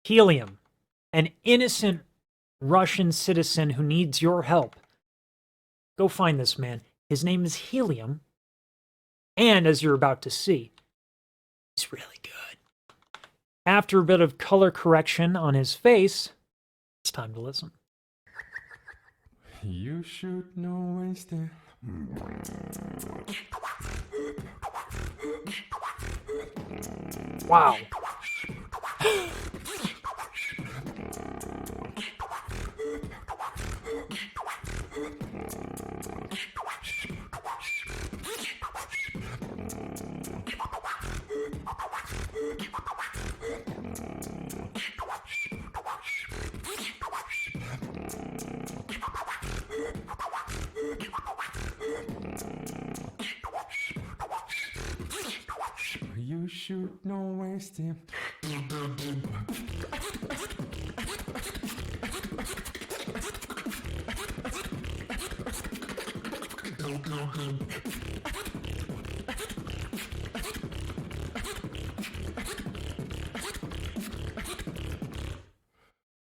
Helium, an innocent Russian citizen who needs your help. Go find this man. His name is Helium, and as you're about to see, he's really good. After a bit of color correction on his face, it's time to listen. You should know Wednesday. Wow. You should know Wednesday.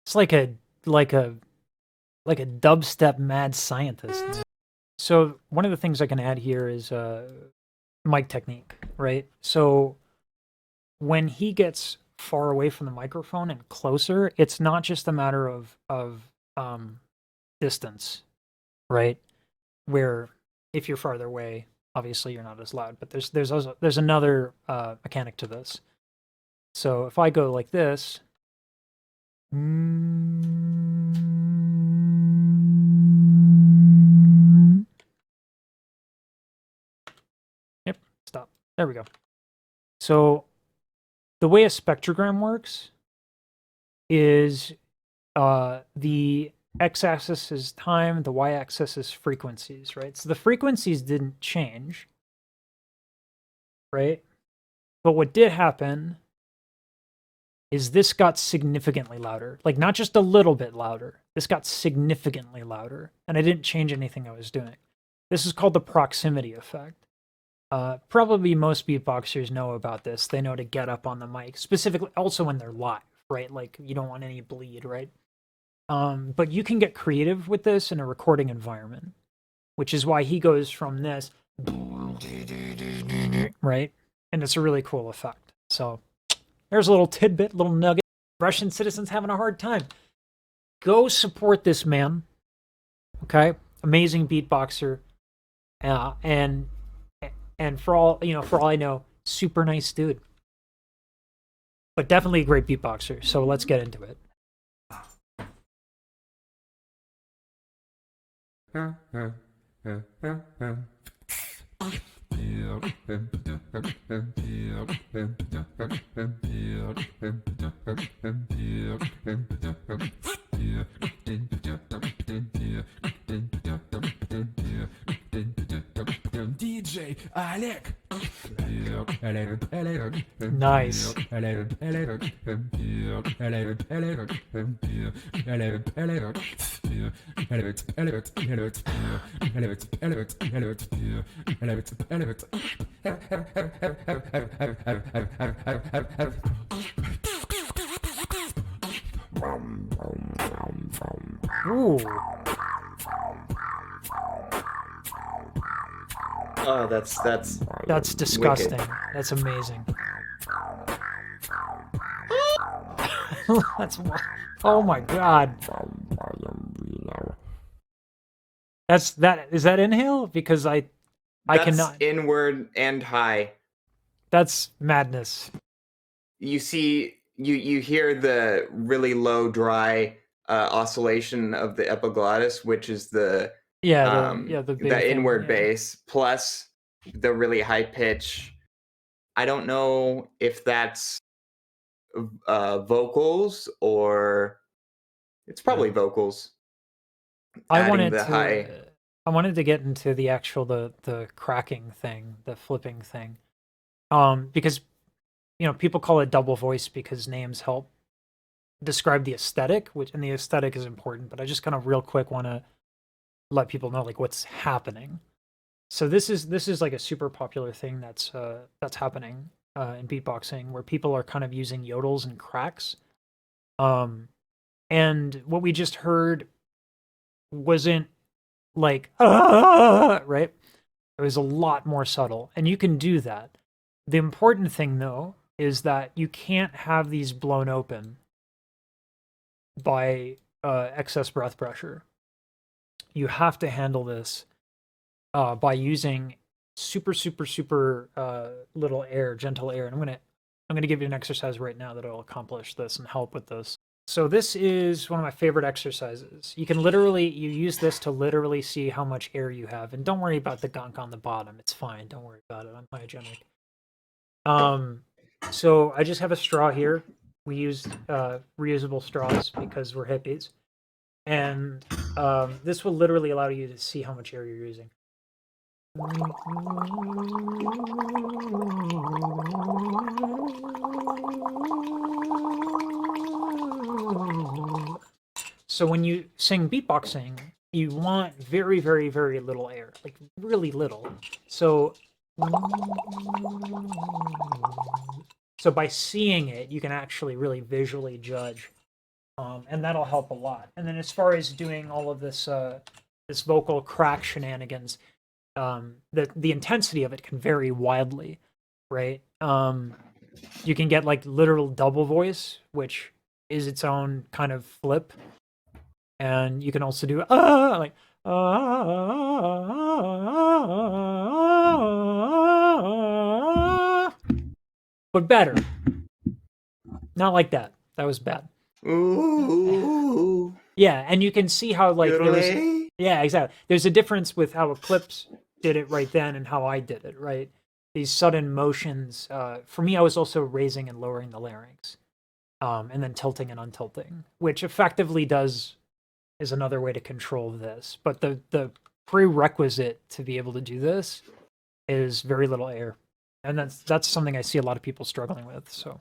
It's like a dubstep mad scientist. So one of the things I can add here is mic technique, right? So when he gets far away from the microphone and closer, it's not just a matter of distance, right? Where if you're farther away, obviously you're not as loud. But there's another mechanic to this. So if I go like this, yep, stop. There we go. So the way a spectrogram works is the x-axis is time, the y-axis is frequencies, right? So the frequencies didn't change, right? But what did happen is this got significantly louder. Like, not just a little bit louder. This got significantly louder, and I didn't change anything I was doing. This is called the proximity effect. Probably most beatboxers know about this. They know to get up on the mic, specifically also when they're live, right? Like, you don't want any bleed, right? But you can get creative with this in a recording environment, which is why he goes from this, right? And it's a really cool effect. So there's a little tidbit, little nugget. Russian citizens having a hard time. Go support this man. Okay, amazing beatboxer, and for all I know, super nice dude. But definitely a great beatboxer. So let's get into it. DJ Alec. Nice. Ooh. Oh, That's disgusting. wicked. That's amazing. That's oh my god. Is that inhale? Because I That's cannot. inward and high. That's madness. You see, you hear the really low, dry oscillation of the epiglottis, which is the Yeah, the big thing, inward yeah. bass, plus the really high pitch. I don't know if that's vocals or it's probably vocals. I adding wanted the high. I wanted to get into the actual the cracking thing, the flipping thing. Because people call it double voice because names help describe the aesthetic, and the aesthetic is important, but I just kind of real quick want to let people know like what's happening. So this is like a super popular thing that's happening in beatboxing, where people are kind of using yodels and cracks And what we just heard wasn't like, right? It was a lot more subtle, and you can do that. The important thing, though, is that you can't have these blown open by excess breath pressure. You have to handle this by using super little air, gentle air. And I'm gonna give you an exercise right now that'll accomplish this and help with this. So this is one of my favorite exercises. You use this to literally see how much air you have, and don't worry about the gunk on the bottom. It's fine. Don't worry about it. I'm hygienic. So I just have a straw here. We use reusable straws because we're hippies, and this will literally allow you to see how much air you're using. So when you sing beatboxing, you want very little air, like really little. So by seeing it, you can actually really visually judge, and that'll help a lot. And then as far as doing all of this this vocal crack shenanigans, the intensity of it can vary wildly, right? You can get like literal double voice, which is its own kind of flip, and you can also do like but better. Not like that. That was bad. Ooh. Yeah, and you can see how like there was, Yodelay. yeah, exactly. There's a difference with how Eclipse did it right then and how I did it, right? These sudden motions. For me, I was also raising and lowering the larynx, and then tilting and untilting, which effectively is another way to control this. But the prerequisite to be able to do this is very little air, and that's something I see a lot of people struggling with. So.